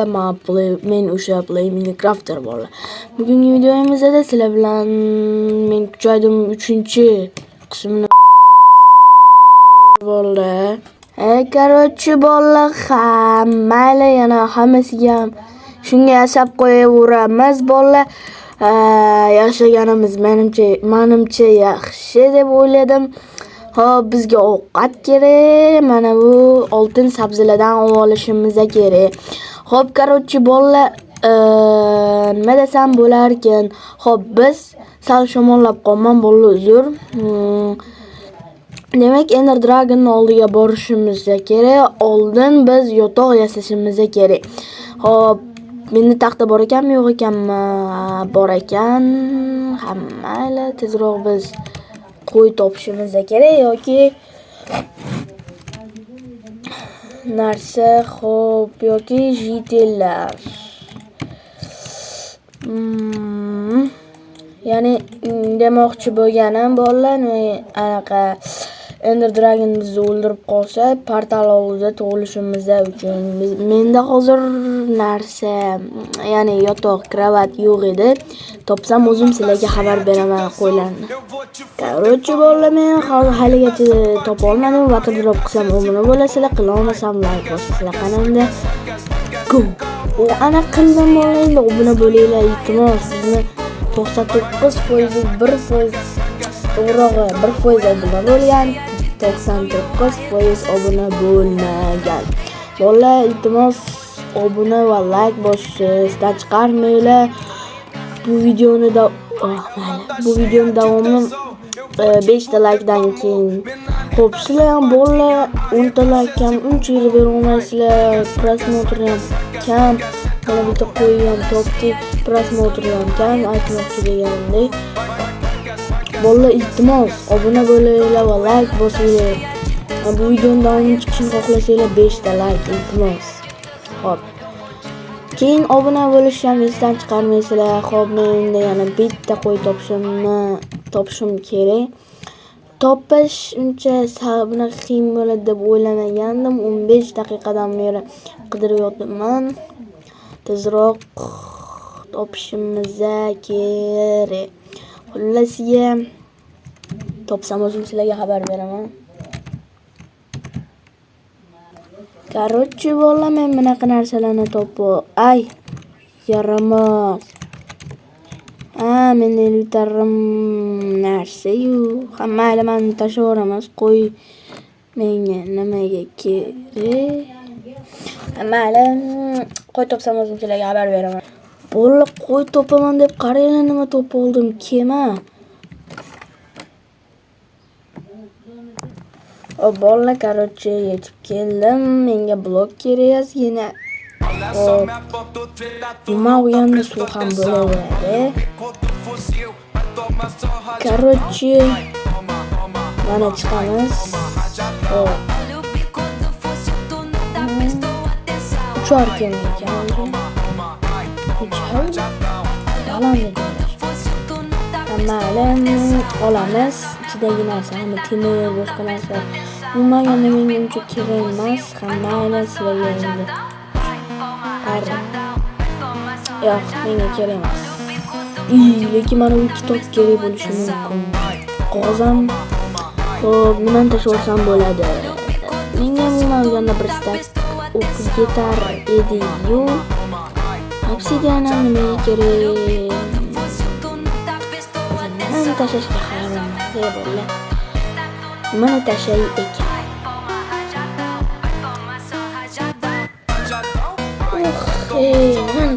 birlikda men o'sha Play Minecrafter bor. Bugungi videomizda sizlar bilan men joydim 3-qismini bo'ldi. Короче bolalar, mayli yana hammasiga ham shunga yashab qo'yaveramiz bolalar. Yashaganimiz menimcha yaxshi deb o'yladim. Hop, bizga ovqat kerak. Mana bu oltin sabzilardan olishimiz kerak. Hop, короче bolalar, nima desam bo'lar ekan? Hop, biz sal shamollab qolman bolalar, uzr. Demak, Ender Dragon oldiga borishimiz kerak. Oldin biz yotoq yasashimiz kerak. Hop, menda taxta bor ekanmi, yo'q ekanmi? Bor ekan. Hammayla tezroq biz qo'y topishimiz kerak yoki narsa, hop, yoki jitellar. Ya'ni demoqchi bo'lganim bolalar, anaqa Ender Dragon bizni o'ldirib qolsa, portal oldida tug'ilishimiz uchun menda hozir narsa, ya'ni yotoq, kravat yo'q edi. Topsam o'zim sizlarga xabar beraman qo'ylarni. Короче bolalar, men haligacha topa olmadim. Vaqt drop qilsam obuna bo'lasizlar, qila olmasam like bosasizlar. Qanday? Go. O ana qildim bolalar, obuna bo'linglar iltimos. Bizni 99% 1% to'g'rog'i 1% obuna bo'lgan, 99% obuna bo'lmagan. Bolalar, iltimos obuna va like bosishdan chiqarmanglar. Bu videoni davomi 5 ta likedan keyin. Xo'p, sizlar ham bolalar 10 ta like kam, uncha yig'ib bera olmaysizlar. Prosmotr ham kam. Mana bitta qo'ygan topdik, prosmotr ham kam, aytmoqchi deganimdek. Bolalar, iltimos obuna bo'linglar va like bosinglar. Bu videoni davomini chiqishini xohlasanglar 5 ta like iltimos. Hop. Keyin obuna bo'lishni esdan chiqarmaysizlar. Xo'p, menda yana bitta qo'y topishim kerak. Topish uncha bunaqa qiyin bo'ladi deb o'ylamagandim. 15 daqiqadan beri qidiryapman. Tezroq topishimiz kerak. Xullasiga topsam o'zim sizlarga xabar beraman. Короче bolalar, men bunaqa narsalarni ay, yaramas. Men elitarim narsa-yu. Hammaylar meni tashlaveramiz. Qo'y menga nimaga kerak? Hammaylar qo'y topsam o'zim sizlarga xabar beraman. Bolalar, qo'y topaman deb qaranglar, nima topib oldim? Kema. Bolalar, короче yetib keldim. Menga blok kerak yana. Nima o'yanda suv ham bo'laveradi. Короче mana chiqamiz. Uchar ekan. Hammaylar olamiz. Ichidagi narsani temir, boshqa narsa umuman menga uncha kerak emas. Hammaylar sizlarga endi. Yo'q, menga kerak emas. Lekin mana bu kitob kerak bo'lishi mumkin. Qog'ozam nimani tashlab bo'ladi. Menga umuman olganda bir stak o'qib ketar edi-yu. Obsidian ham nimaga kerak? Nimani tashlashga xayolman. Bolalar, nimani tashlay ekan? Nimani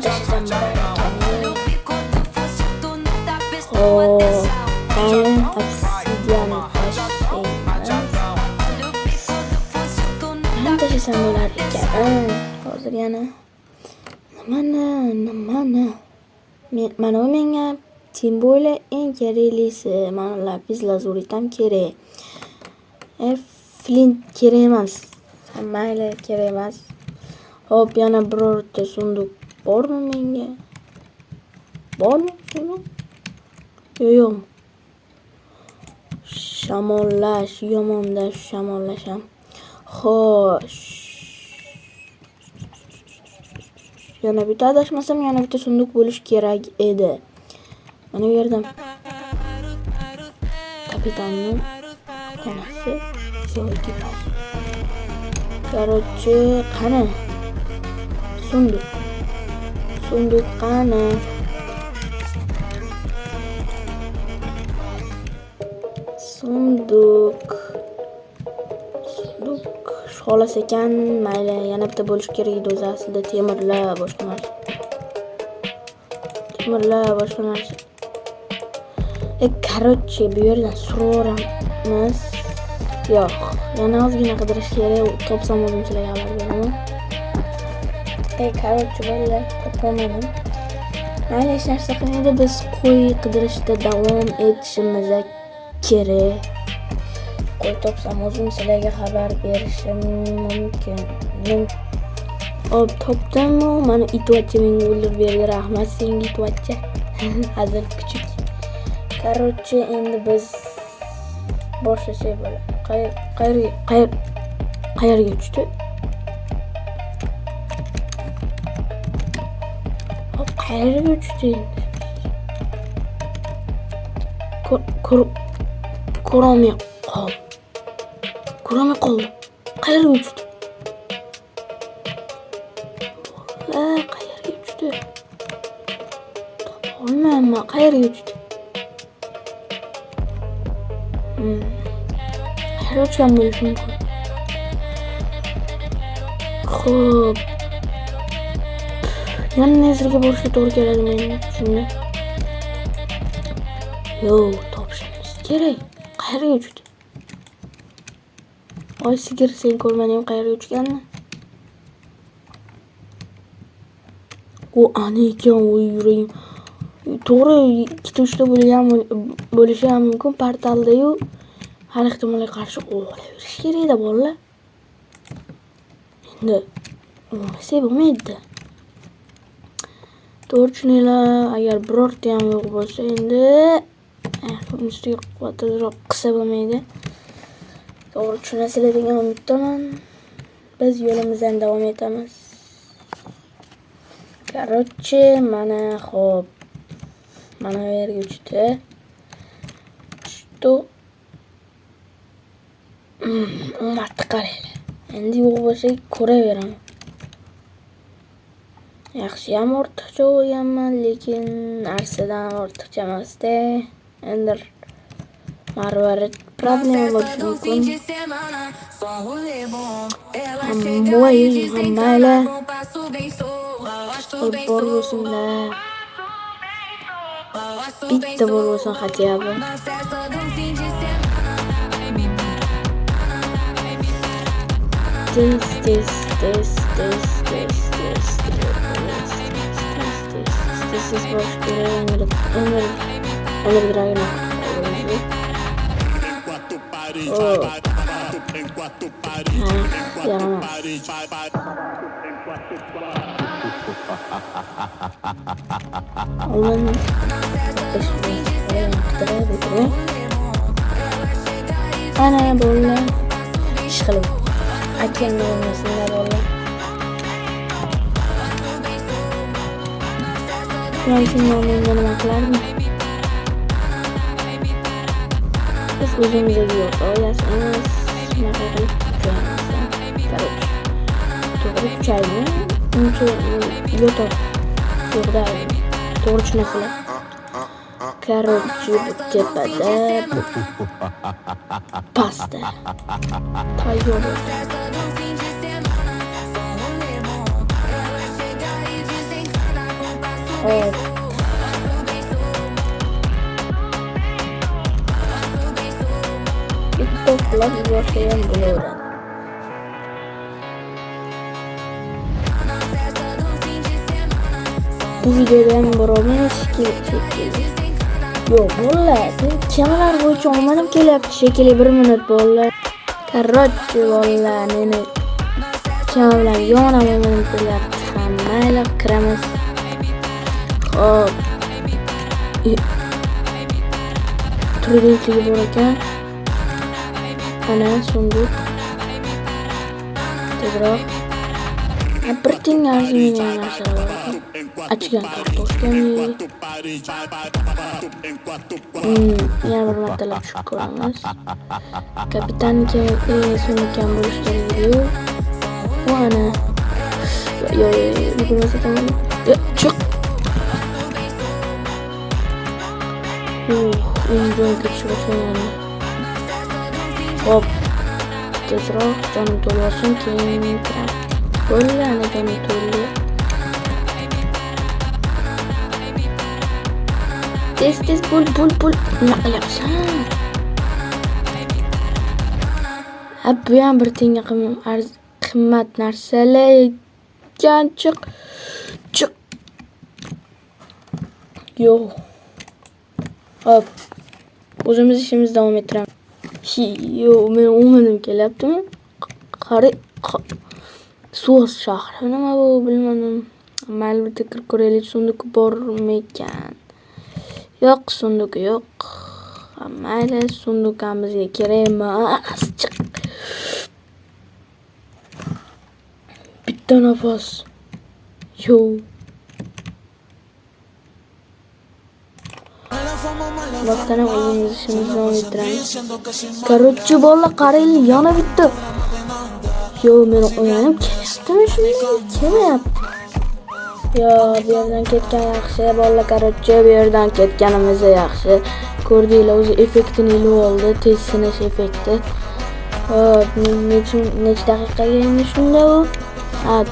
tashlasam bo'lar ekan. Hozir yana nimani? Mana bu menga tim bo'la eng keraklisi. Mana lapis lazurit ham kerak. Flint kerak emas. Hammayla kerak emas. Hop, yana birorta sunduq bormi menga? Bormi? Yo'q. Shamollash, yomonda shamollasham. Xo'sh. Yana bitta adashmasam yana bitta sunduq bo'lish kerak edi. Mana bu yerdan kapitanning xonasi yo'q. Короче, qani? Sunduq qani? Sunduq xolos ekan, mayli, yana bitta bo'lish kerak edi o'zi aslida. Temirlar boshqa narsa. Короче, bu yerdan suraveramiz. Yo'q, yana ozgina qidirish kerak. Topsam o'zim sizlarga xabar beraman. Короче, bolalar, topolmadim. Mayli, hech narsa qilmaydi. Biz qo'y qidirishda davom etishimiz kerak. Qo'y topsam o'zim sizlarga xabar berishim mumkin. Hop, topdim-ku. Mana itvachcha menga o'ldirib berdi. Rahmat senga itvachcha. Hazil kuchuk. Короче, endi biz boshlasak bo'ladi. Qayerga uchdi? Hop, qayerga uchdi endi? Ko'rolmay qoldi. Qayerga uchdi? Qayerga uchdi? Topolmayman. Qayerga uchdi? Qayerga uchgan bo'lishi mumkin? Xo'p. Yana nezirga borishga to'g'ri keladi menga. Shunda. Yo'q, topishimiz kerak. Qayerga uchdi? Oy sigir, sen ko'rmading qayerga uchganini? O ana ekan, voy yuragim. To'g'ri, 2-3 bo'lishi ham mumkin portalda-yu. Har ehtimolga qarshi o'g'layverish kerak-da bolalar. Endi o'g'lasa bo'lmaydi. To'g'ri tushuninglar, agar birorta ham yo'q bo'lsa, endi ustiga quvvatliroq qilsa bo'lmaydi. To'g'ri tushunasizlar degan umiddaman. Biz yo'limizdan davom etamiz. Короче, mana xo'p. Mana bu yerga uchdi. Martni qaranglar. Endi yo'q bo'lsa ko'raveraman. Yaxshi ham ortiqcha o'yganman, lekin narsadan ortiqcha emas-da. Endi marvarid problema bo'lishi mumkin. Hammaylar bor bo'lsinlar. Bitta bo'lsin хотя бы. This. This is bosh kerak. Endi dragon. Ana bola ish qilib aytganda bo'lmasinlar bolalar. Menga nima qilardim? Biz o'zimizga yo'q, oilasi emas. Shunaqa qilib kuchaymiz. To'g'ri kuchaymi? Uncha yo'q. To'g'ri tushunasizlar. Короче, tepada pasta. Tayyor. Bitta quloq yuborsayam bo'laveradi. Bu videoda ham boramiz shekilli. Yo'q, bolalar, temalar bo'yicha olmadim kelyapti shekilli 1 minut bolalar. Короче, bolalar, meni temalar yonaman kelyapti. Hammaylar kiramiz. Hop. Turidentligi bor ekan. Ana sunduq. Tezroq. Bir tenga arzimagan narsalar bor. Achigan kartoshkani. Yana bir martalab tushib ko'ramiz. Kapitanga sumkam bo'lish kerak-ku. Bu ana. Yo, yugurmasa tamam. Chiq. Endi ketishib boshlagan. Hop. Tezroq jonim to'lsin, keyin kiram. Qo'llarni jonim to'ldi. Tez pul. Nima qilyapsan? Bu ham bir tenga qimmat narsalar ekan. Chiq. Yo'q. Hop. O'zimiz ishimizni davom ettiramiz. Yo'q, men o'madim kelyaptimi? So'z shahri nima bu bilmadim. Mayli bitta kirib ko'raylik, sunduq bormi ekan? Yo'q, sunduq yo'q. Mayli, sunduq ham bizga kerak emas. Chiq. Bitta nafas. Yo'q. Bosqana o'zimiz ishimizni davom ettiramiz. Короче, bolalar qaranglar, yana bitta. Yo, men o'ylanib kelyaptimi shunday? Kelyapti. Yo, bu yerdan ketgan yaxshi, bolalar. Короче, bu yerdan ketganimiz yaxshi. Ko'rdinglar, o'zi effektini ilib oldi, tez sinish effekti. Hop, necha daqiqaga endi shunda u?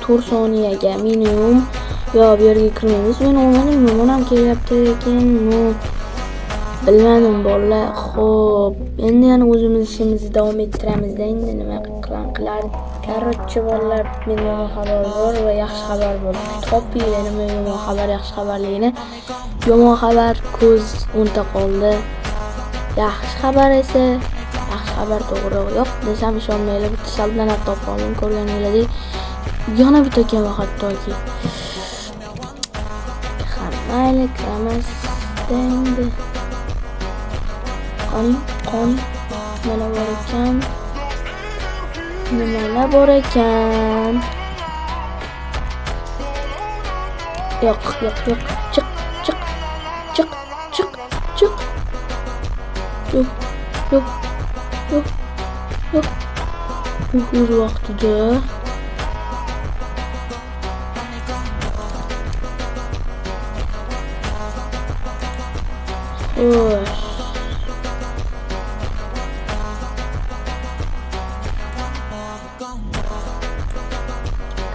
4 soniyaga minimum. Yo, bu yerga kirmaymiz. Men o'yladim, yomon ham kelyapti lekin, bilmadim bolalar. Xo'p, endi yana o'zimiz ishimizni davom ettiramiz-da. Endi nima qilardik? Короче, bolalar, men yomon xabar bor va yaxshi xabar bor. Topinglar nima yomon xabar, yaxshi xabarligini. Yomon xabar ko'z o'nta qoldi. Yaxshi xabar esa, yaxshi xabar to'g'ri yo'q desam ishonmaylar. Bitta saldanat topib oldim, ko'rganingizdek. Yana bitta keldi hattoki. Mayli, kiramas endi. Qon nimalar bor ekan? Yo'q. Chiq. Yo'q. Bu o'z vaqtida. Xo'sh.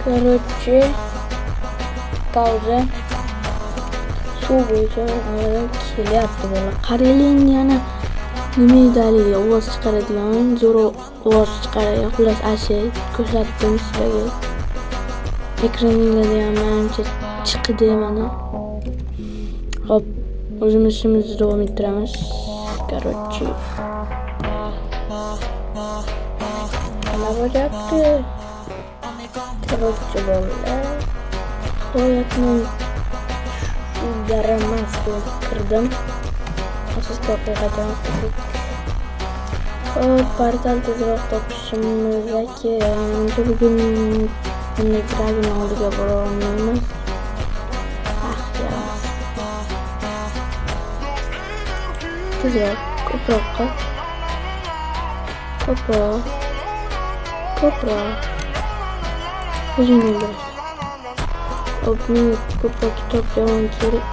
Короче, pauza. Suv bo'yicha kelyapti bola. Qaranglar, yana nima edali ovoz chiqaradigan, zo'r ovoz chiqaradi. Xullas, ashe ko'rsatdim sizlarga. Ekraningizda ham menimcha chiqdi mana. Hop, o'zimiz ishimizni davom ettiramiz. Короче. Nima bo'lyapti? Короче, bolalar. Hayotning yaramas bo'lib kirdim. Siz to'g'ri qaytamiz. Portal tezroq topishimiz kerak. Bugun bunday dragon oldiga bora olmaymiz. Tezroq, ko'proq. O'zingni bilasan. Men ko'proq kitob javon kerak.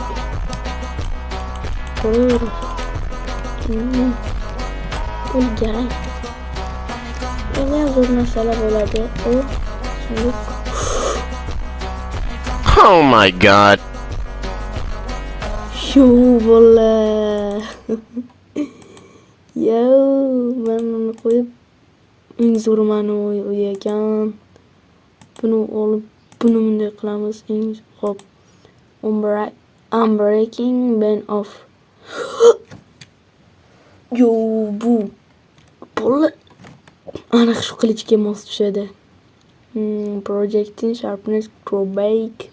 O'lgan. Yana zo'r narsalar bo'ladi. Oh my god. Yo, bola. Yo, men qo'yib eng zo'r mani o'yagan. Buni olib, buni bunday qilamiz. Eng hop. Unbreaking Band of. Yo, bu bola aniq shu qilichga mos tushadi. Projecting Sharpness Crowbake.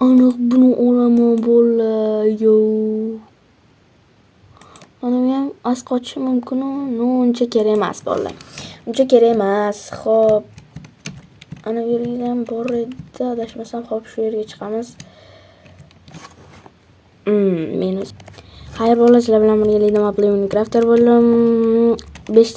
Aniq buni olaman bola. Yo. Mana men as qochish mumkin, uncha kerak emas bola. uncha kerak emas. Xo'p. Ana bu yerga ham bor edi, adashmasam. Xo'p, shu yerga chiqamiz. Minus. Xayr, bolalar, sizlar bilan birgalikda Minecrafter bo'lim 5